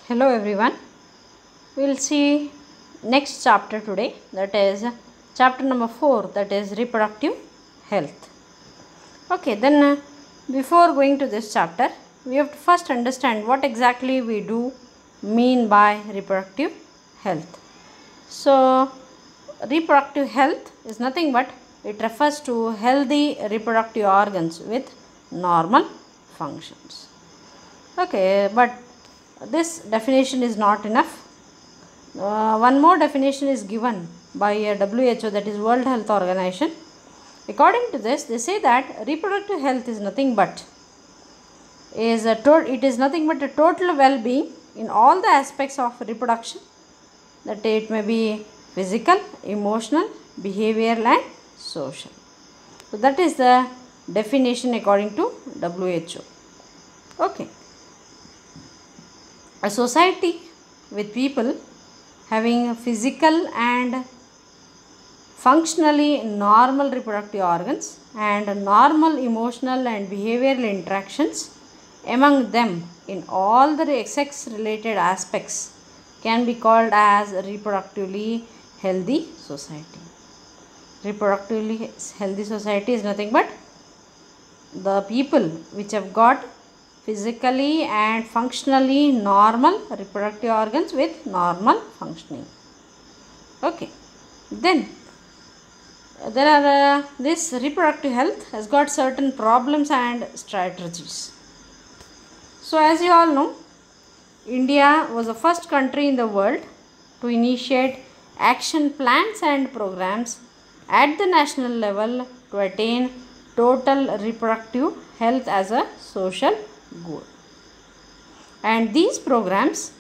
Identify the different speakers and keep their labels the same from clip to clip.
Speaker 1: Hello everyone, we will see next chapter today, that is chapter number 4, that is reproductive health. Okay, then before going to this chapter, we have to first understand what exactly we do mean by reproductive health. So reproductive health is nothing but it refers to healthy reproductive organs with normal functions. Okay, but this definition is not enough. One more definition is given by WHO, that is World Health Organization. According to this, they say that reproductive health is nothing but it is nothing but a total well-being in all the aspects of reproduction, that it may be physical, emotional, behavioral and social. So that is the definition according to WHO. Okay. A society with people having physical and functionally normal reproductive organs and normal emotional and behavioral interactions among them in all the sex related aspects can be called as a reproductively healthy society. Reproductively healthy society is nothing but the people which have got physically and functionally normal reproductive organs with normal functioning. Okay, then there are this reproductive health has got certain problems and strategies. So as you all know, India was the first country in the world to initiate action plans and programs at the national level to attain total reproductive health as a social goal. And these programs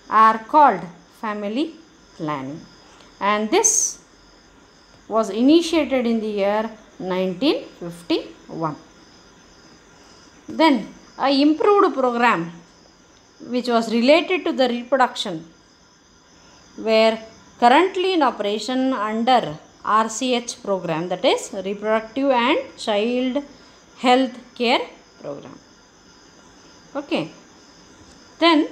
Speaker 1: are called family planning, and this was initiated in the year 1951. Then a improved program which was related to the reproduction were currently in operation under RCH program, that is Reproductive and Child Health Care Program. Okay, then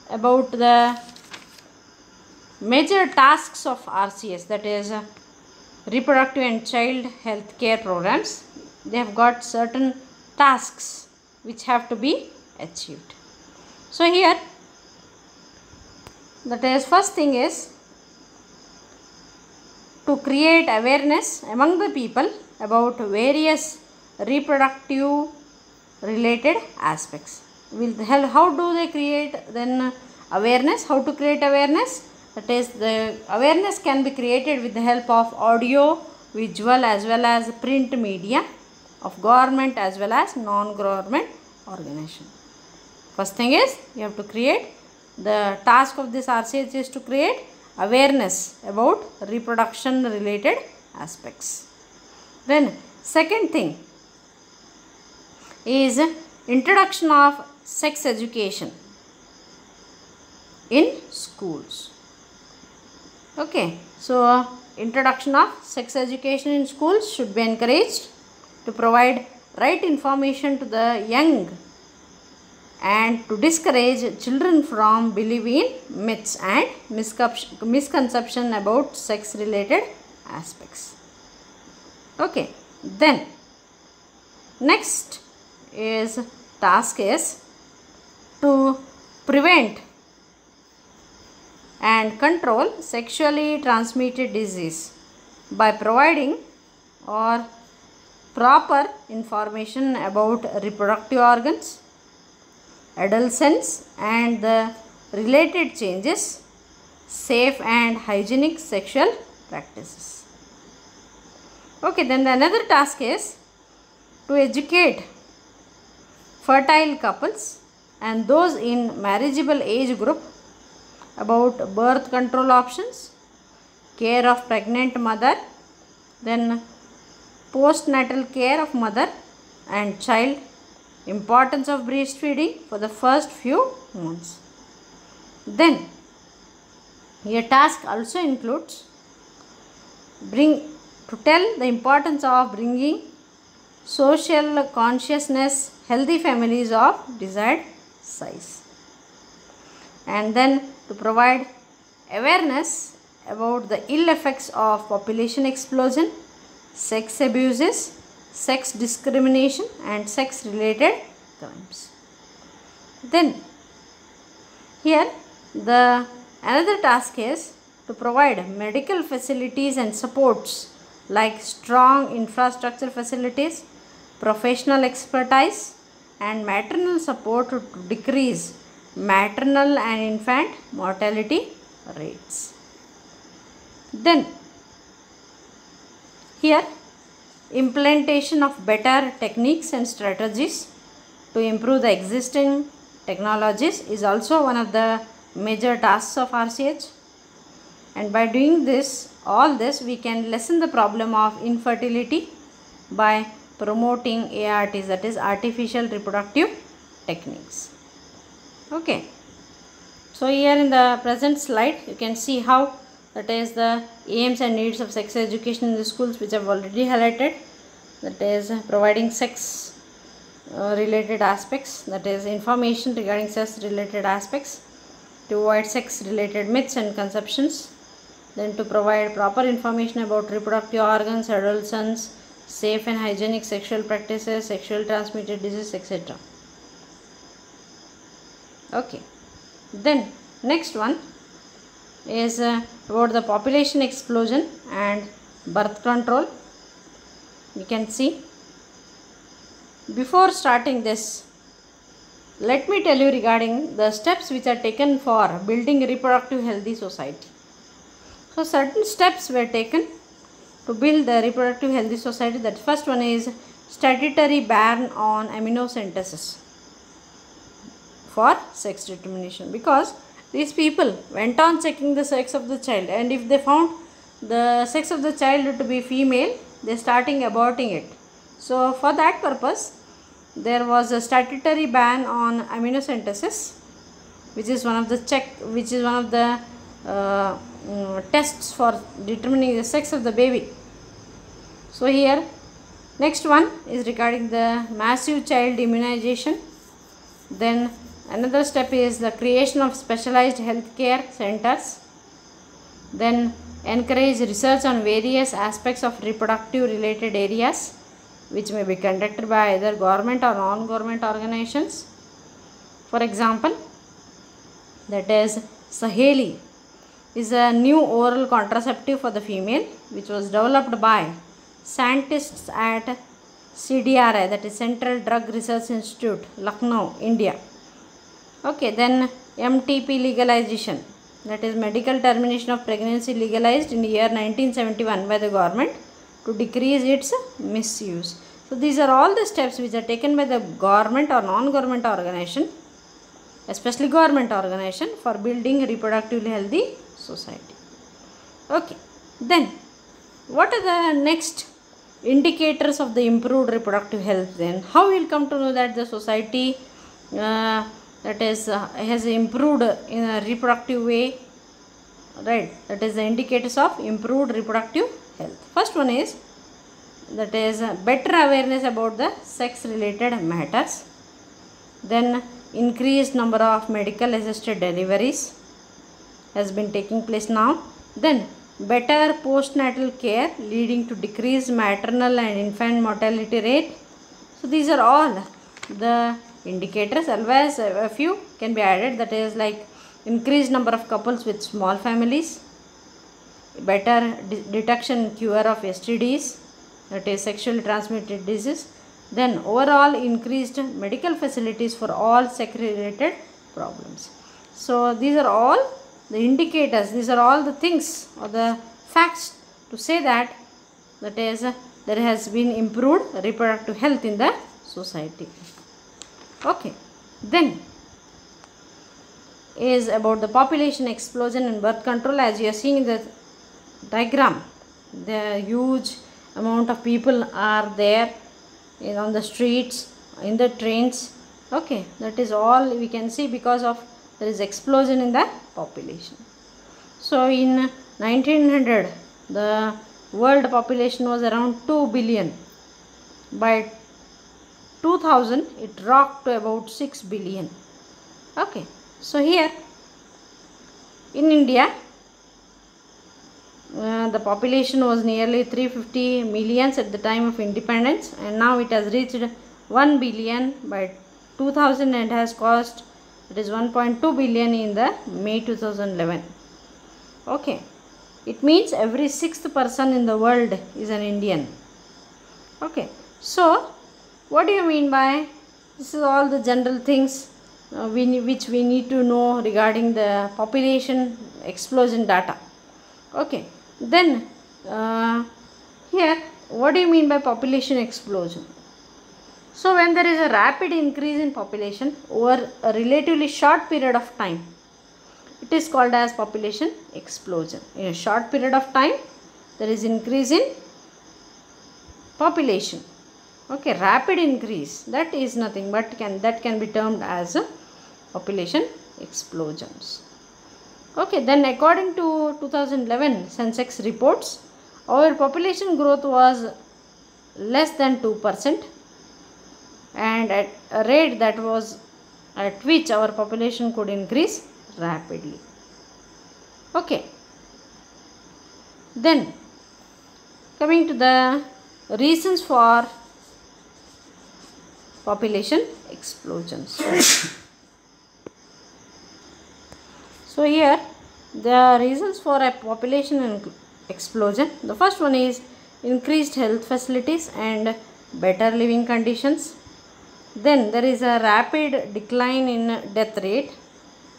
Speaker 1: about the major tasks of RCS, that is reproductive and child health care programs, they have got certain tasks which have to be achieved. So here, that is first thing is to create awareness among the people about various reproductive related aspects. How do they create then awareness? How to create awareness? That is, the awareness can be created with the help of audio, visual as well as print media of government as well as non-government organization. First thing is you have to create, the task of this RCH is to create awareness about reproduction related aspects. Then second thing is introduction of sex education in schools. Okay, so introduction of sex education in schools should be encouraged to provide right information to the young and to discourage children from believing myths and misconception about sex related aspects. Okay, then next is task is to prevent and control sexually transmitted disease by providing or proper information about reproductive organs, adolescence and the related changes, safe and hygienic sexual practices. Okay, then another task is to educate fertile couples and those in marriageable age group about birth control options, care of pregnant mother, then postnatal care of mother and child, importance of breastfeeding for the first few months. Then your task also includes to tell the importance of bringing social consciousness, healthy families of desired size. and then to provide awareness about the ill effects of population explosion, sex abuses, sex discrimination and sex related crimes. Then here the another task is to provide medical facilities and supports like strong infrastructure facilities, professional expertise and maternal support to decrease maternal and infant mortality rates. Then here implementation of better techniques and strategies to improve the existing technologies is also one of the major tasks of RCH, and by doing all this we can lessen the problem of infertility by promoting ARTs, that is artificial reproductive techniques. Okay, so here in the present slide you can see how that is the aims and needs of sex education in the schools, which I have already highlighted. That is providing sex related aspects, that is information regarding sex related aspects, to avoid sex related myths and conceptions, then to provide proper information about reproductive organs, adolescents, safe and hygienic sexual practices, sexual transmitted disease, etc. Okay, then next one is about the population explosion and birth control. You can see, before starting this, let me tell you regarding the steps which are taken for building a reproductive healthy society. So certain steps were taken to build the reproductive healthy society. That first one is statutory ban on amniocentesis for sex determination, because these people went on checking the sex of the child, and if they found the sex of the child to be female, they starting aborting it. So for that purpose there was a statutory ban on amniocentesis, which is one of the tests for determining the sex of the baby. So here next one is regarding the massive child immunization. Then another step is the creation of specialized healthcare centers. Then encourage research on various aspects of reproductive related areas, which may be conducted by either government or non-government organizations. For example, that is Saheli is a new oral contraceptive for the female, which was developed by scientists at CDRI, that is Central Drug Research Institute, Lucknow, India. Okay, then MTP legalization, that is medical termination of pregnancy, legalized in the year 1971 by the government to decrease its misuse. So these are all the steps which are taken by the government or non-government organization, especially government organization, for building a reproductively healthy society. Okay, then what are the next indicators of the improved reproductive health? Then how we will come to know that the society has improved in a reproductive way, right? That is the indicators of improved reproductive health. First one is that is better awareness about the sex related matters. Then increased number of medical assisted deliveries has been taking place now. Then better postnatal care leading to decreased maternal and infant mortality rate. So these are all the indicators. Otherwise a few can be added, that is like increased number of couples with small families, better detection cure of STDs, that is sexually transmitted disease. Then overall increased medical facilities for all sex related problems. So these are all the indicators, these are all the things or the facts to say that there has been improved reproductive health in the society. Okay, then is about the population explosion and birth control. As you are seeing in the diagram, the huge amount of people are there on the streets, in the trains. Okay, that is all we can see because of there is explosion in the population. So in 1900 the world population was around 2 billion. By 2000 it rocked to about 6 billion. Okay, so here In India, the population was nearly 350 millions at the time of independence, and now it has reached 1 billion by 2000 and has cost, it is 1.2 billion in the May 2011. Okay, it means every sixth person in the world is an Indian. Okay, so what do you mean by this? Is all the general things which we need to know regarding the population explosion data. Okay, then here what do you mean by population explosion? So when there is a rapid increase in population over a relatively short period of time, it is called as population explosion. In a short period of time, there is increase in population. Okay, rapid increase, that is nothing but can be termed as a population explosions. Okay, then according to 2011 Census reports, our population growth was less than 2%, and at a rate that was at which our population could increase rapidly. Okay, then coming to the reasons for population explosions. So here the reasons for a population explosion, the first one is increased health facilities and better living conditions. Then there is a rapid decline in death rate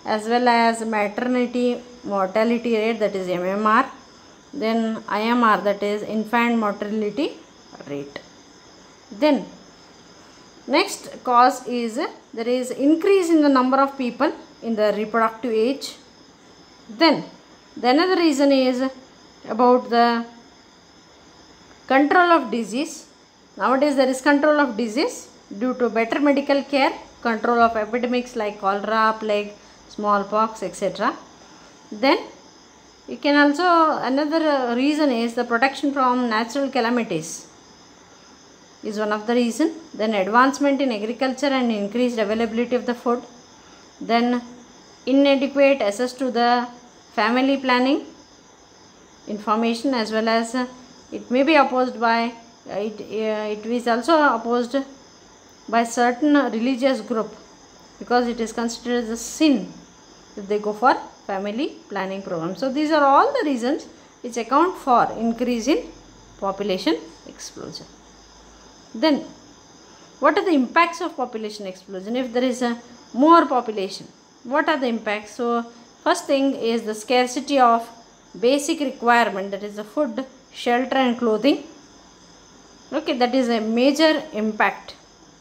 Speaker 1: as well as maternity mortality rate, that is MMR. Then IMR, that is infant mortality rate. Then next cause is there is increase in the number of people in the reproductive age. Then the another reason is about the control of disease. Nowadays there is control of disease due to better medical care, control of epidemics like cholera, plague, smallpox, etc. Then you can also, another reason is the protection from natural calamities is one of the reason. Then advancement in agriculture and increased availability of the food. Then inadequate access to the family planning information, as well as it may be opposed by it is also opposed by certain religious group, because it is considered as a sin if they go for family planning program. So these are all the reasons which account for increase in population explosion. Then what are the impacts of population explosion? If there is a more population, what are the impacts? So first thing is the scarcity of basic requirement, that is the food, shelter and clothing. Okay, that is a major impact.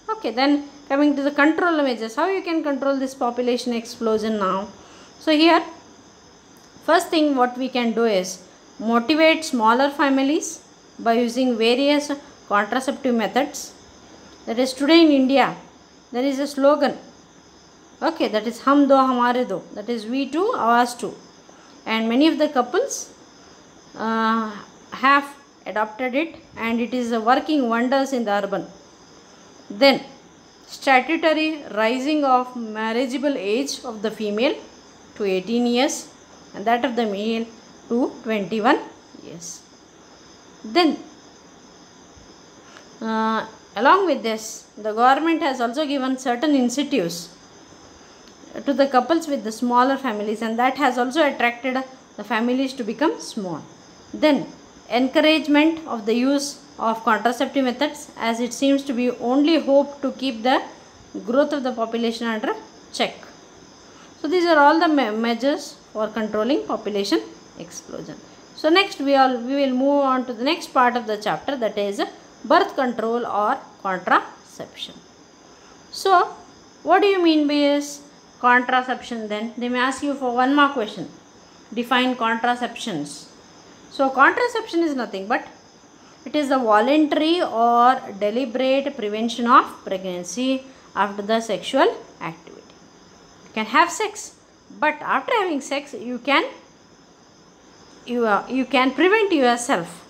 Speaker 1: Okay, then coming to the control measures, how you can control this population explosion now? So here first thing what we can do is motivate smaller families by using various contraceptive methods. That is, today in India there is a slogan, okay, that is hum do hamare do, that is we too, ours too, and many of the couples have adopted it, and it is working wonders in the urban. Then statutory rising of marriageable age of the female to 18 years and that of the male to 21 years. Then along with this, the government has also given certain incentives to the couples with the smaller families, and that has also attracted the families to become small. Then encouragement of the use of contraceptive methods, as it seems to be only hope to keep the growth of the population under check. So these are all the measures for controlling population explosion. So next we will move on to the next part of the chapter, that is birth control or contraception. So what do you mean by this contraception? Then they may ask you for one more question, define contraceptions. So contraception is nothing but it is the voluntary or deliberate prevention of pregnancy after the sexual activity. You can have sex, but after having sex you can prevent yourself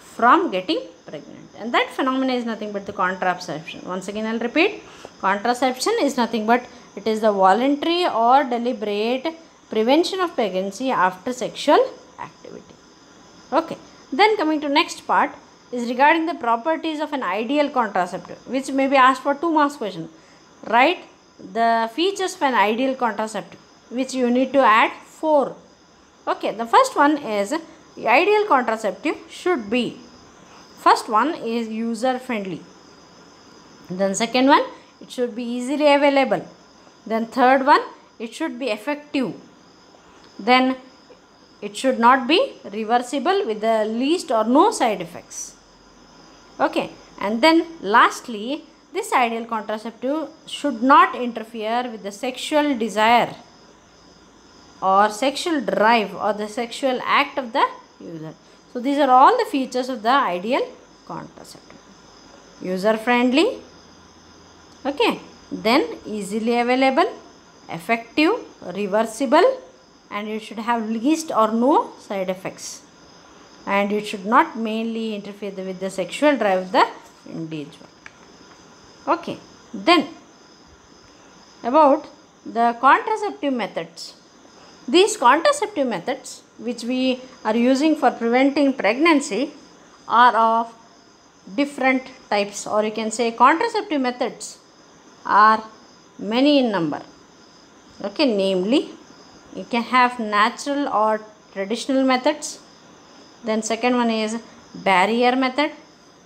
Speaker 1: from getting pregnant, and that phenomena is nothing but the contraception. Once again I will repeat, contraception is nothing but it is the voluntary or deliberate prevention of pregnancy after sexual activity. Okay, then coming to next part is regarding the properties of an ideal contraceptive, which may be asked for 2 marks question. Write the features of an ideal contraceptive, which you need to add 4. Okay, the first one is the ideal contraceptive should be, first one is user friendly, then second one, it should be easily available, then third one, it should be effective, then it should not be reversible with the least or no side effects. Okay, and then lastly, this ideal contraceptive should not interfere with the sexual desire or sexual drive or the sexual act of the user. So these are all the features of the ideal contraceptive. User friendly, okay, then easily available, effective, reversible, and it should have least or no side effects, and it should not mainly interfere with the sexual drive of the individual. Okay, then about the contraceptive methods. These contraceptive methods which we are using for preventing pregnancy are of different types, or you can say contraceptive methods are many in number. Okay, namely, you can have natural or traditional methods, then second one is barrier method,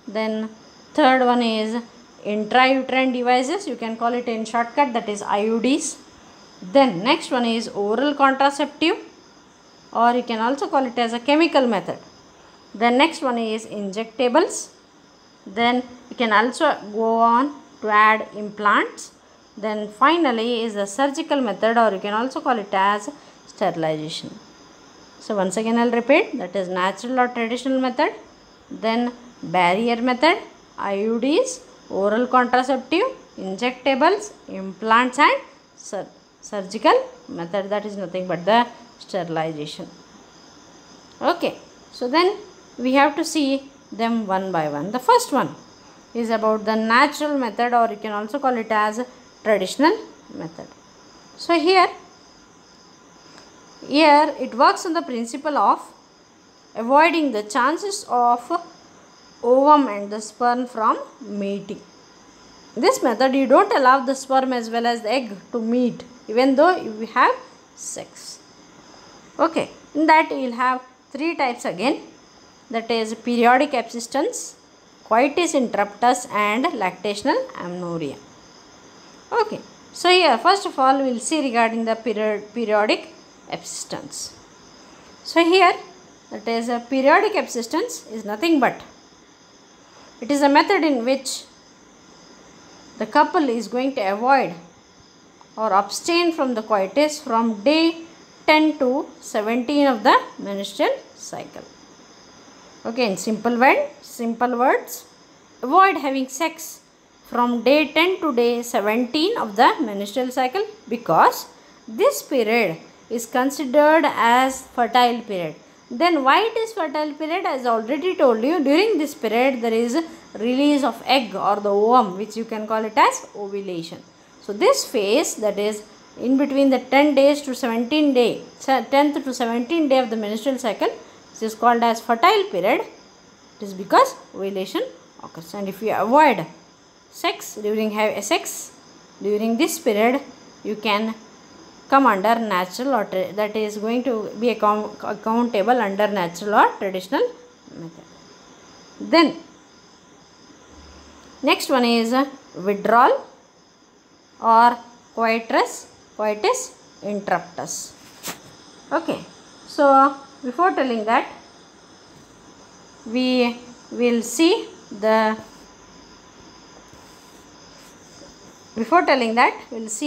Speaker 1: then third one is intrauterine devices, you can call it in shortcut, that is IUDs. Then next one is oral contraceptive, or you can also call it as a chemical method. Then next one is injectables. Then you can also go on to add implants. Then finally is the surgical method, or you can also call it as sterilization. So once again I will repeat, that is natural or traditional method, then barrier method, IUDs, oral contraceptive, injectables, implants, and surgical method, that is nothing but the sterilization. Okay, so then we have to see them one by one. The first one is about the natural method, or you can also call it as traditional method. So here it works on the principle of avoiding the chances of ovum and the sperm from meeting. In this method, you don't allow the sperm as well as the egg to meet, even though you have sex. Okay, in that you will have 3 types again, that is periodic abstinence, coitus interruptus, and lactational amenorrhea. Okay, so here first of all we will see regarding the periodic abstinence. So here, that is a periodic abstinence is nothing but, it is a method in which the couple is going to avoid or abstain from the coitus from day 10 to 17 of the menstrual cycle. Okay, in simple words, avoid having sex from day 10 to day 17 of the menstrual cycle, because this period is considered as fertile period. Then why it is fertile period? As already told you, during this period there is release of egg or the ovum, which you can call it as ovulation. So this phase, that is in between the 10 days to 17 day, 10th to 17th day of the menstrual cycle, this is called as fertile period. It is because ovulation occurs, and if you avoid sex during this period, you can come under natural or that is going to be accountable under natural or traditional method. Then next one is withdrawal or coitus interruptus. Okay, so before telling that, we will see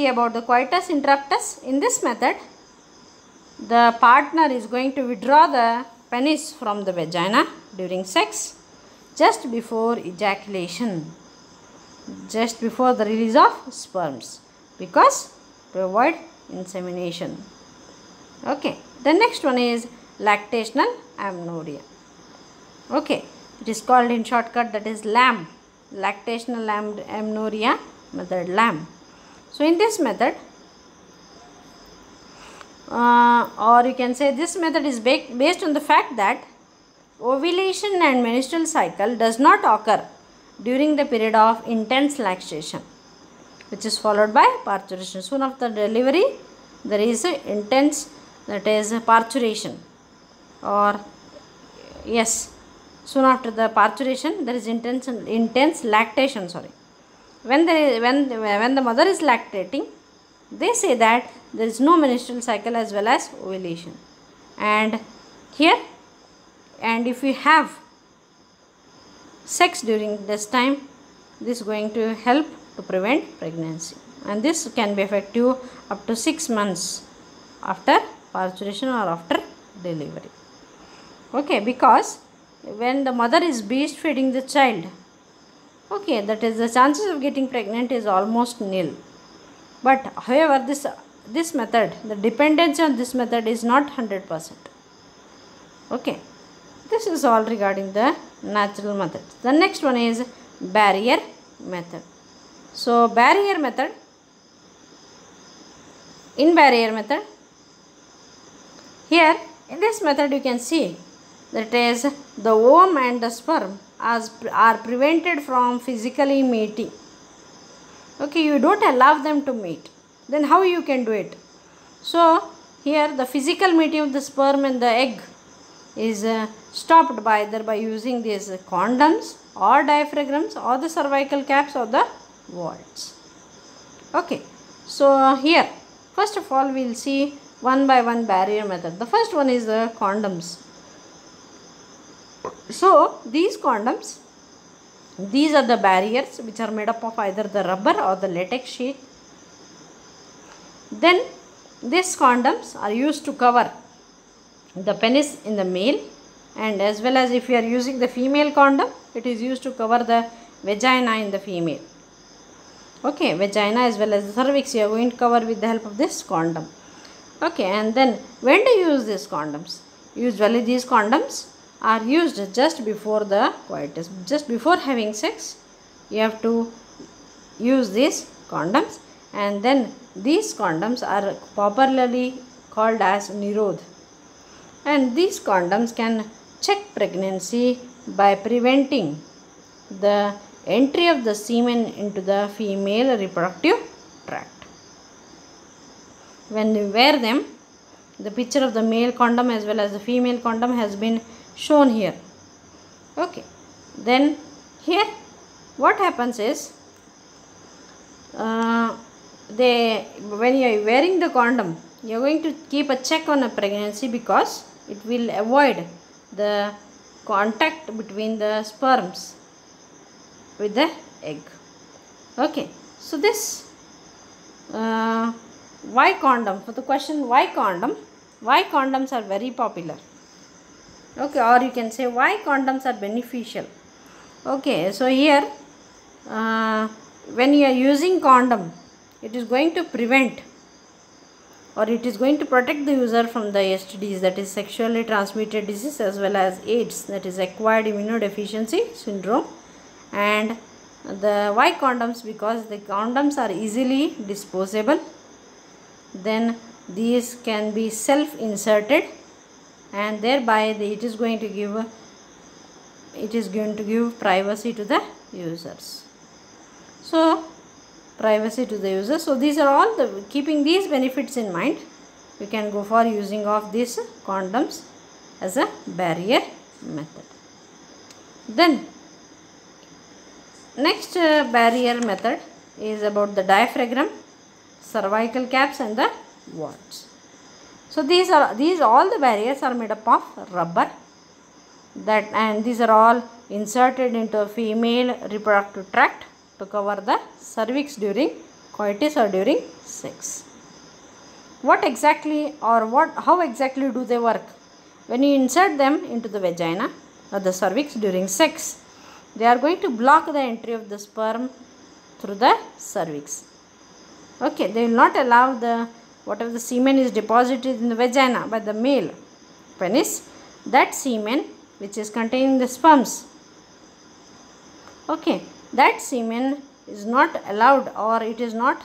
Speaker 1: about the coitus interruptus. In this method, the partner is going to withdraw the penis from the vagina during sex just before ejaculation, just before the release of sperms, because to avoid insemination. Okay, the next one is lactational amenorrhea. Okay, it is called in shortcut, that is LAM, lactational amenorrhea method, LAM. So in this method, or you can say this method is based on the fact that ovulation and menstrual cycle does not occur during the period of intense lactation, which is followed by parturition. Soon after delivery there is a intense, that is parturition, or yes, soon after the parturition there is intense lactation. When the mother is lactating, they say that there is no menstrual cycle as well as ovulation. And if you have sex during this time, this is going to help to prevent pregnancy, and this can be effective up to 6 months after parturition or after delivery. Okay, because when the mother is breastfeeding the child, okay, that is the chances of getting pregnant is almost nil. But however, this method, the dependency on this method is not 100%. Okay, this is all regarding the natural method. The next one is barrier method. So barrier method, in barrier method, here in this method you can see that is the ovum and the sperm are prevented from physically mating. Okay, you don't allow them to mate, then how you can do it? So here the physical mating of the sperm and the egg is stopped by either by using these condoms or diaphragms or the cervical caps or the vaults. Okay, so here first of all we will see one by one barrier method. The first one is the condoms. So these condoms, these are the barriers which are made up of either the rubber or the latex sheet. Then these condoms are used to cover the penis in the male, and as well as if you are using the female condom, it is used to cover the vagina in the female. Okay, vagina as well as the cervix you are going to cover with the help of this condom. Okay, and then when do you use these condoms? Usually these condoms are used just before the coitus, just before having sex you have to use these condoms, and then these condoms are popularly called as Nirodh, and these condoms can check pregnancy by preventing the entry of the semen into the female reproductive tract. When you wear them, the picture of the male condom as well as the female condom has been shown here. Okay, then here what happens is when you are wearing the condom, you are going to keep a check on a pregnancy because it will avoid the contact between the sperms with the egg. Okay, so this why condom? For the question why condom, why condoms are very popular. Okay, or you can say why condoms are beneficial. Okay, so here when you are using condom, it is going to prevent or it is going to protect the user from the STDs, that is sexually transmitted disease, as well as AIDS, that is acquired immunodeficiency syndrome. And the why condoms? Because the condoms are easily disposable, then these can be self inserted, and thereby it is going to give privacy to the users. So privacy to the user. So these are all the, keeping these benefits in mind, you can go for using of these condoms as a barrier method. Then next barrier method is about the diaphragm, cervical caps and the vaults. So these all the barriers are made up of rubber, and these are all inserted into a female reproductive tract to cover the cervix during coitus or during sex. What exactly or how exactly do they work? When you insert them into the vagina or the cervix during sex, they are going to block the entry of the sperm through the cervix. Okay, they will not allow the whatever the semen is deposited in the vagina by the male penis, that semen which is containing the sperms, okay, that semen is not allowed, or it is not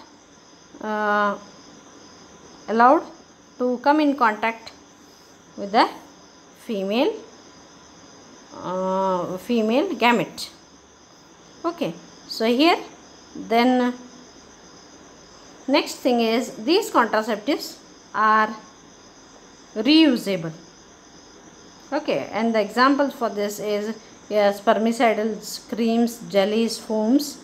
Speaker 1: allowed to come in contact with the female gamete. Okay, so here then next thing is these contraceptives are reusable. Okay, and the examples for this is spermicidals, creams, jellies, foams.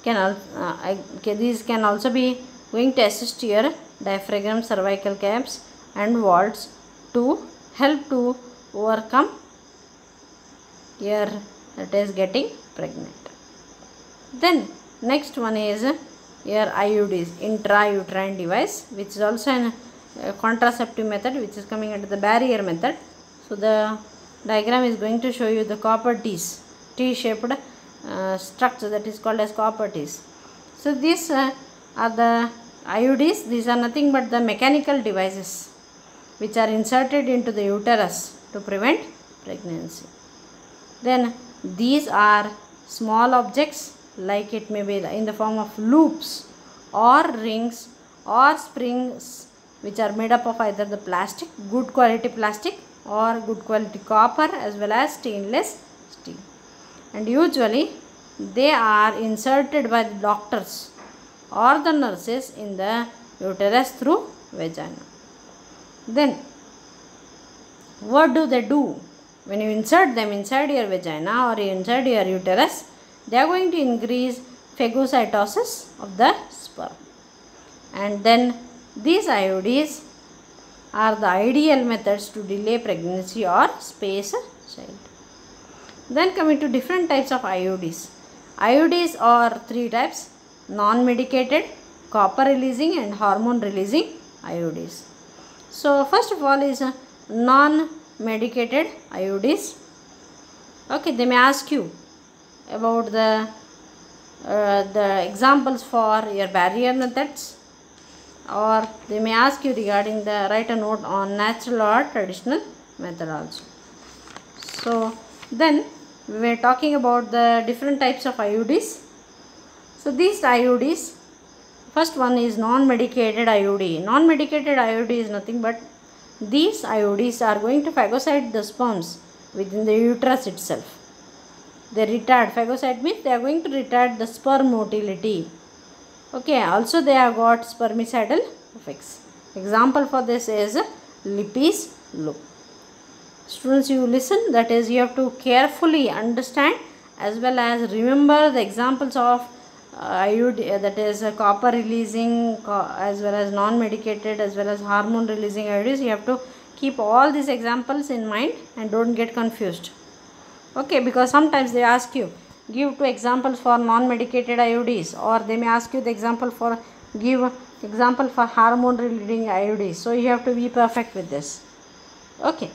Speaker 1: These can also be going to assist your diaphragm, cervical caps and vaults to help to overcome your getting pregnant. Then next one is your IUDs, intrauterine device, which is also a contraceptive method which is coming under the barrier method. So the diagram is going to show you the copper T-shaped structure that is called as copper T's. So these are the IUDs. These are nothing but the mechanical devices which are inserted into the uterus to prevent pregnancy. Then these are small objects, like it may be in the form of loops or rings or springs, which are made up of either the plastic, good quality plastic, or good quality copper as well as stainless steel. And usually they are inserted by the doctors or the nurses in the uterus through vagina. Then what do they do? When you insert them inside your vagina or inside your uterus, they are going to increase phagocytosis of the sperm. And then these IUDs are the ideal methods to delay pregnancy or space a child. Then coming to different types of IUDs. IUDs are three types: non-medicated, copper releasing and hormone releasing IUDs. So first of all is non-medicated IUDs. Okay, they may ask you about the examples for your barrier methods, or they may ask you regarding the write a note on natural or traditional methodology. So then we were talking about the different types of IUDs. So these IUDs, first one is non-medicated IUD. Non-medicated IUD is nothing but these IUDs are going to phagocyte the sperms within the uterus itself. They retard, phagocyte means they are going to retard the sperm motility. Okay, also they have got spermicidal effects. Example for this is Lippes loop. Students, you listen, that is you have to carefully understand as well as remember the examples of IUD, that is copper releasing as well as non-medicated as well as hormone releasing IUDs. You have to keep all these examples in mind and don't get confused. Okay, because sometimes they ask you give two examples for non-medicated IUDs, or they may ask you the example for give example for hormone releasing IUDs. So you have to be perfect with this. Okay,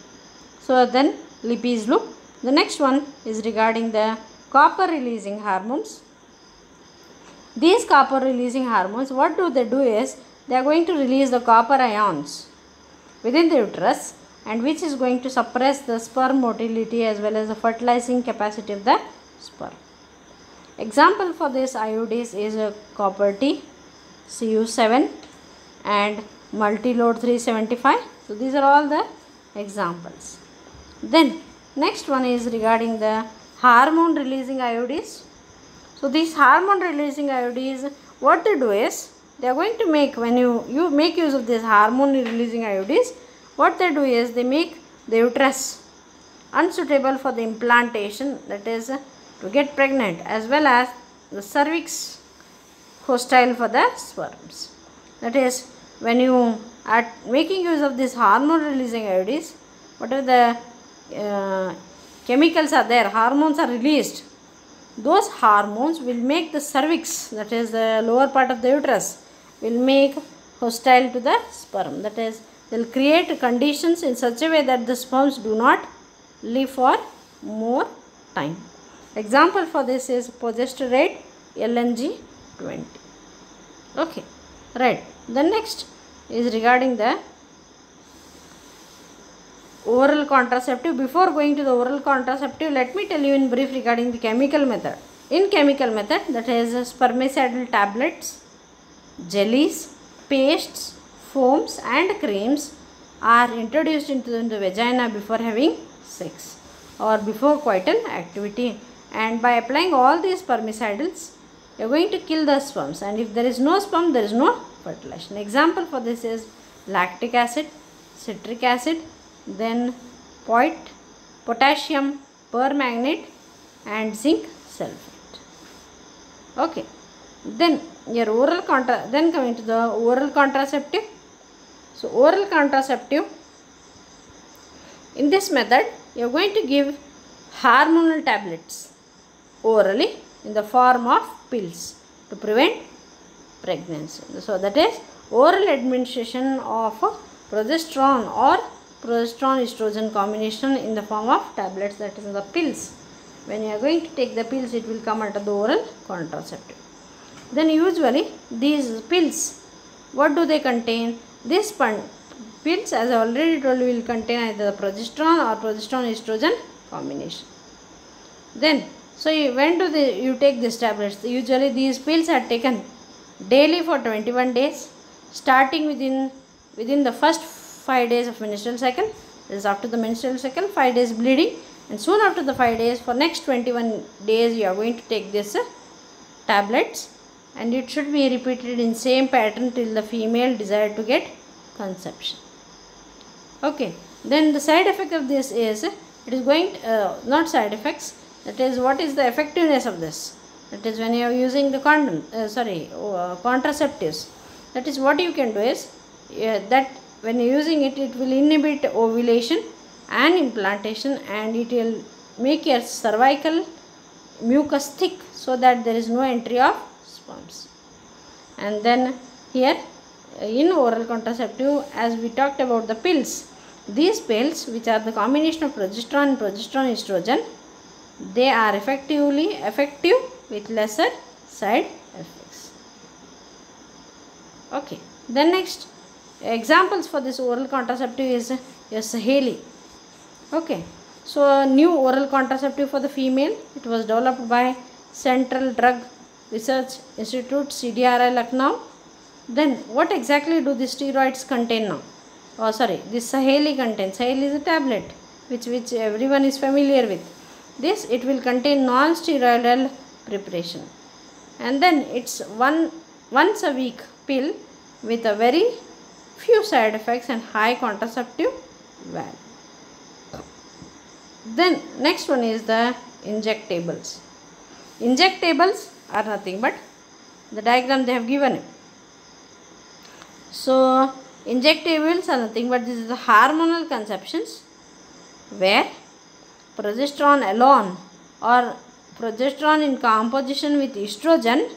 Speaker 1: so then Lippes loop. The next one is regarding the copper releasing hormones. These copper releasing hormones, what do they do is they are going to release the copper ions within the uterus, and which is going to suppress the sperm motility as well as the fertilizing capacity of the sperm. Example for this IUDs is copper T, Cu7 and multi-load 375. So these are all the examples. Then next one is regarding the hormone releasing IUDs. So these hormone releasing IUDs, what they do is they are going to make, when you make use of this hormone releasing IUDs, what they do is they make the uterus unsuitable for the implantation, that is to get pregnant, as well as the cervix hostile for the sperms. That is, when you are making use of this hormone releasing IUDs, whatever the chemicals are there, hormones are released, those hormones will make the cervix, that is the lower part of the uterus, will make hostile to the sperm. That is, they will create conditions in such a way that the sperms do not live for more time. Example for this is progesterone LNG20. Okay, right. The next is regarding the oral contraceptive. Before going to the oral contraceptive, let me tell you in brief regarding the chemical method. In chemical method, that is spermicidal tablets, jellies, pastes, foams and creams are introduced into the vagina before having sex or before coital activity, and by applying all these spermicidals you are going to kill the sperms, and if there is no sperm there is no fertilization. Example for this is lactic acid, citric acid, then potassium permanganate and zinc sulfate. Okay, then your then coming to the oral contraceptive. So oral contraceptive, in this method you are going to give hormonal tablets orally in the form of pills to prevent pregnancy. So that is oral administration of progesterone or progesterone estrogen combination in the form of tablets, that is the pills. When you are going to take the pills, it will come under the oral contraceptive. Then usually these pills, what do they contain? These pills, as I already told you, will contain either the progesterone or progesterone estrogen combination. Then so when do you take these tablets? Usually these pills are taken daily for 21 days, starting within the first 5 days of menstrual cycle. That is after the menstrual cycle, 5 days bleeding, and soon after the 5 days, for next 21 days you are going to take this tablets, and it should be repeated in same pattern till the female desire to get conception. Okay, then the side effect of this is, it is going not side effects, that is what is the effectiveness of this. That is when you are using the contraceptives, that is what you can do is that when you are using it, it will inhibit ovulation and implantation, and it will make your cervical mucus thick so that there is no entry of sperms. And then here in oral contraceptive, as we talked about the pills, these pills, which are the combination of progesterone and progesterone estrogen, they are effective with lesser side effects. Okay, then next examples for this oral contraceptive is Sahelli. Okay, so new oral contraceptive for the female, it was developed by Central Drug Research Institute, CDRI, Lucknow. Then what exactly do the steroids contain now? This Sahelli contains. Sahelli is a tablet which everyone is familiar with. This, it will contain non-steroidal preparation, and then it's once a week pill with a very few side effects and high contraceptive value. Then next one is the injectables. Injectables are nothing but the diagram they have given. So injectables are nothing but this is the hormonal conceptions where progesterone alone or progesterone in composition with estrogen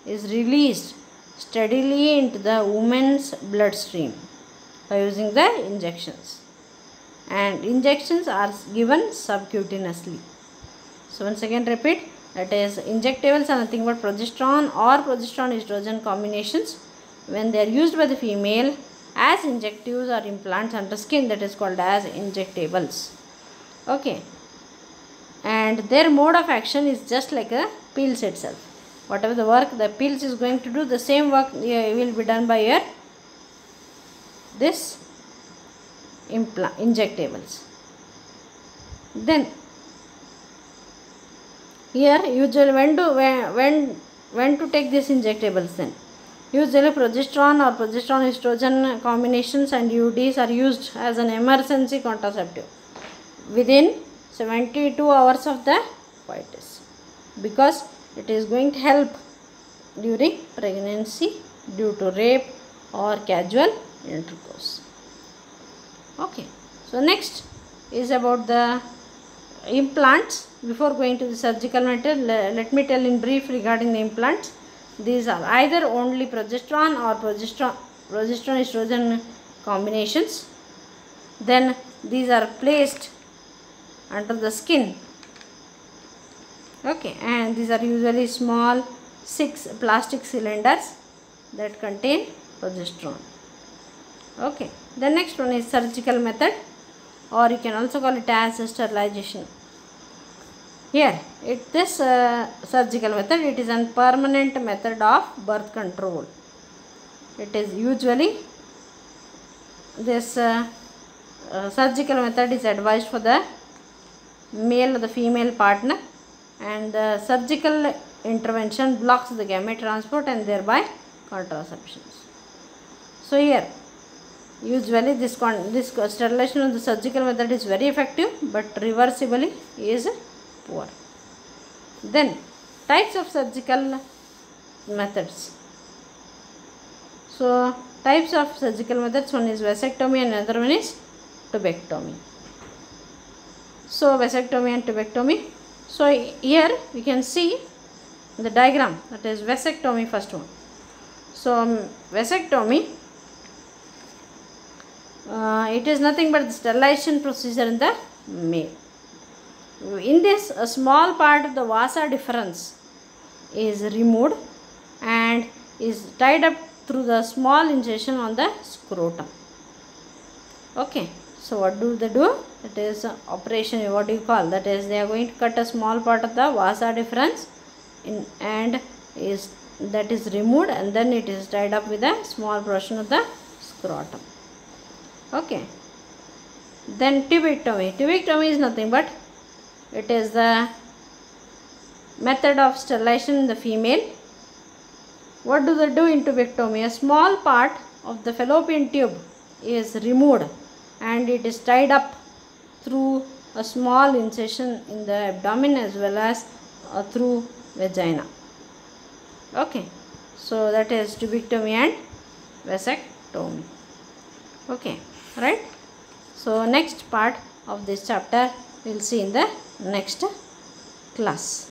Speaker 1: is released steadily into the woman's bloodstream by using the injections, and injections are given subcutaneously. So once again repeat, that is injectables are nothing but progesterone or progesterone estrogen combinations when they are used by the female as injectives or implants under skin, that is called as injectables. Okay, and their mode of action is just like a pills itself. Whatever the work the pills is going to do, the same work will be done by your this injectables. Then here usually when to take these injectables, then usually progesterone or progesterone estrogen combinations and UDs are used as an emergency contraceptive within 72 hours of the coitus, because it is going to help during pregnancy due to rape or casual intercourse. Okay, so next is about the implants. Before going to the surgical matter, let me tell in brief regarding the implants. These are either only progesterone or progesterone estrogen combinations. Then these are placed under the skin. Okay, and these are usually small 6 plastic cylinders that contain progesterone. Okay, the next one is surgical method, or you can also call it as sterilization. Here, this surgical method, it is a permanent method of birth control. It is usually this surgical method is advised for the male or the female partner, and the surgical intervention blocks the gamete transport and thereby contraception. So here usually this sterilization of the surgical method is very effective, but reversibly is poor. Then types of surgical methods. So types of surgical methods, one is vasectomy and another one is tubectomy. So vasectomy and tubectomy. So here we can see the diagram, that is vasectomy first one. So vasectomy, it is nothing but the sterilization procedure in the male. In this, a small part of the vasa deferens is removed and is tied up through the small incision on the scrotum. Okay, so what do they do? That is operation, what do you call? That is, they are going to cut a small part of the vasa deferens and that is removed, and then it is tied up with a small portion of the scrotum. Okay, then tubectomy. Tubectomy is nothing but it is the method of sterilization in the female. What do they do in tubectomy? A small part of the fallopian tube is removed and it is tied up through a small incision in the abdomen as well as through vagina. Okay, so that is tubectomy and vasectomy. Okay, right? So next part of this chapter we will see in the next class.